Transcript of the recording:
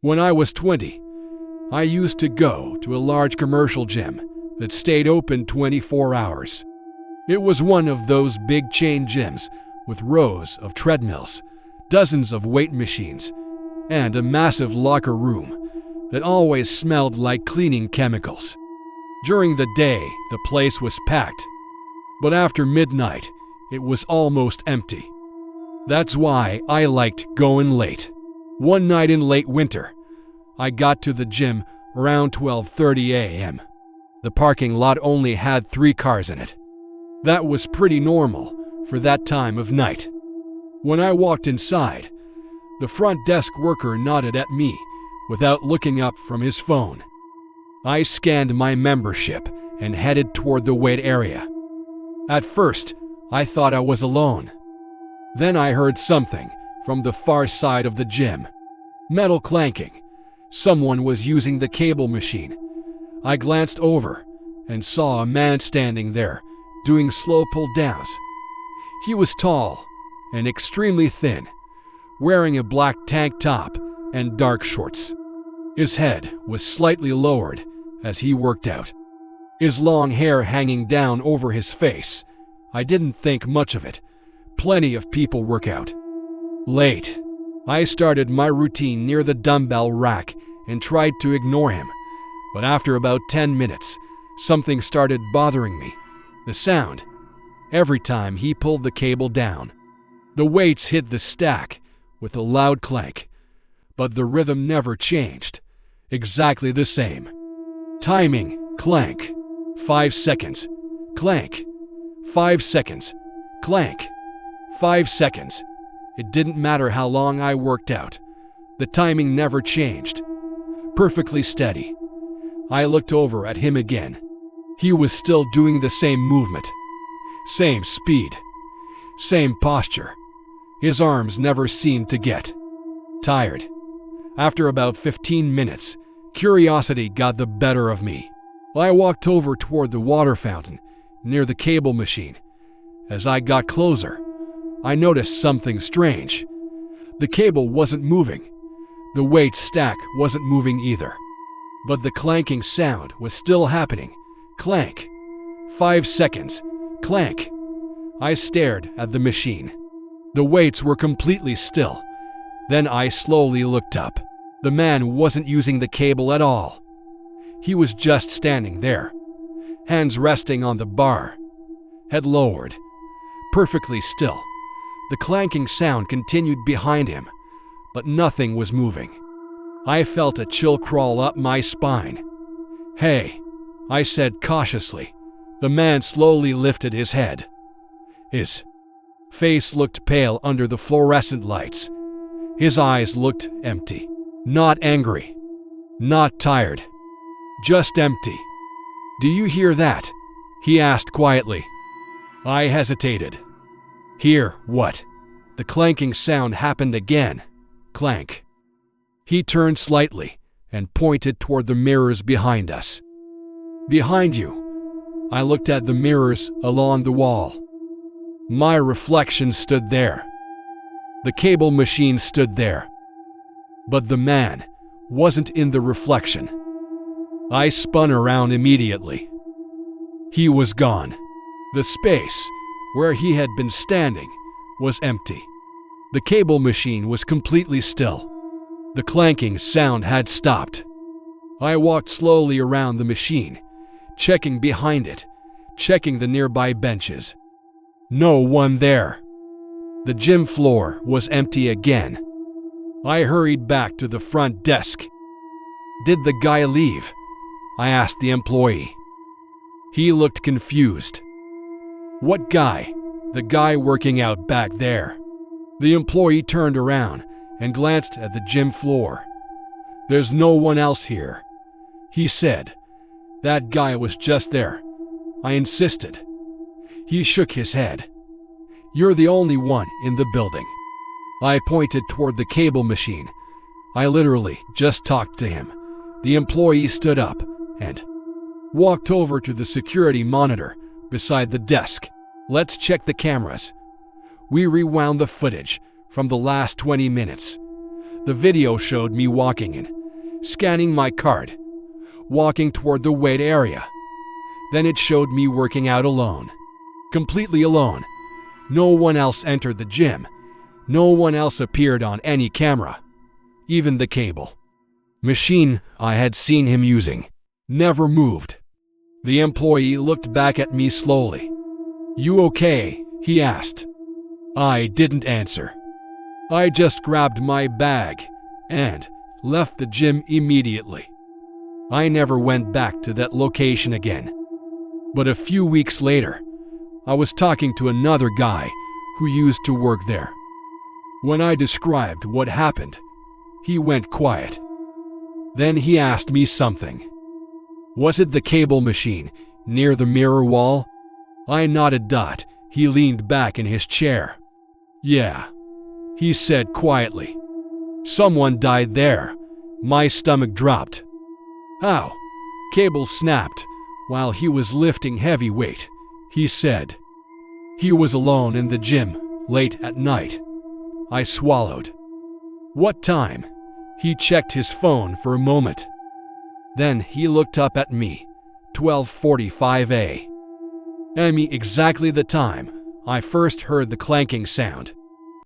When I was 20, I used to go to a large commercial gym that stayed open 24 hours. It was one of those big chain gyms with rows of treadmills, dozens of weight machines, and a massive locker room that always smelled like cleaning chemicals. During the day, the place was packed, but after midnight, it was almost empty. That's why I liked going late. One night in late winter, I got to the gym around 12:30 a.m. The parking lot only had 3 cars in it. That was pretty normal for that time of night. When I walked inside, the front desk worker nodded at me without looking up from his phone. I scanned my membership and headed toward the weight area. At first, I thought I was alone. Then I heard something from the far side of the gym. Metal clanking. Someone was using the cable machine. I glanced over and saw a man standing there, doing slow pull-downs. He was tall and extremely thin, wearing a black tank top and dark shorts. His head was slightly lowered as he worked out, his long hair hanging down over his face. I didn't think much of it. Plenty of people work out. Late, I started my routine near the dumbbell rack and tried to ignore him, but after about 10 minutes, something started bothering me. The sound, every time he pulled the cable down. The weights hit the stack with a loud clank, but the rhythm never changed. Exactly the same. Timing, clank. 5 seconds, clank. 5 seconds, clank. 5 seconds. It didn't matter how long I worked out. The timing never changed. Perfectly steady. I looked over at him again. He was still doing the same movement. Same speed. Same posture. His arms never seemed to get tired. After about 15 minutes, curiosity got the better of me. I walked over toward the water fountain near the cable machine. As I got closer, I noticed something strange. The cable wasn't moving. The weight stack wasn't moving either. But the clanking sound was still happening. Clank. 5 seconds. Clank. I stared at the machine. The weights were completely still. Then I slowly looked up. The man wasn't using the cable at all. He was just standing there, hands resting on the bar, head lowered, perfectly still. The clanking sound continued behind him, but nothing was moving. I felt a chill crawl up my spine. "Hey," I said cautiously. The man slowly lifted his head. His face looked pale under the fluorescent lights. His eyes looked empty. Not angry. Not tired. Just empty. "Do you hear that?" he asked quietly. I hesitated. "Hear what?" The clanking sound happened again. Clank. He turned slightly and pointed toward the mirrors behind us. "Behind you." I looked at the mirrors along the wall. My reflection stood there. The cable machine stood there. But the man wasn't in the reflection. I spun around immediately. He was gone. The space where he had been standing was empty. The cable machine was completely still. The clanking sound had stopped. I walked slowly around the machine, checking behind it, checking the nearby benches. No one there. The gym floor was empty again. I hurried back to the front desk. "Did the guy leave?" I asked the employee. He looked confused. "What guy?" "The guy working out back there." The employee turned around and glanced at the gym floor. "There's no one else here," he said. "That guy was just there." I insisted. He shook his head. "You're the only one in the building." I pointed toward the cable machine. I literally just talked to him. The employee stood up and walked over to the security monitor beside the desk. "Let's check the cameras." We rewound the footage from the last 20 minutes. The video showed me walking in, scanning my card, walking toward the weight area. Then it showed me working out alone, completely alone. No one else entered the gym. No one else appeared on any camera. Even the cable machine I had seen him using never moved. The employee looked back at me slowly. "You okay?" he asked. I didn't answer. I just grabbed my bag and left the gym immediately. I never went back to that location again. But a few weeks later, I was talking to another guy who used to work there. When I described what happened, he went quiet. Then he asked me something. Was it the cable machine near the mirror wall? I nodded. He leaned back in his chair. "Yeah," he said quietly. "Someone died there." My stomach dropped. "How?" "Cable snapped while he was lifting heavy weight," he said. "He was alone in the gym late at night." I swallowed. "What time?" He checked his phone for a moment. Then he looked up at me. 12:45 a.m. Exactly the time I first heard the clanking sound.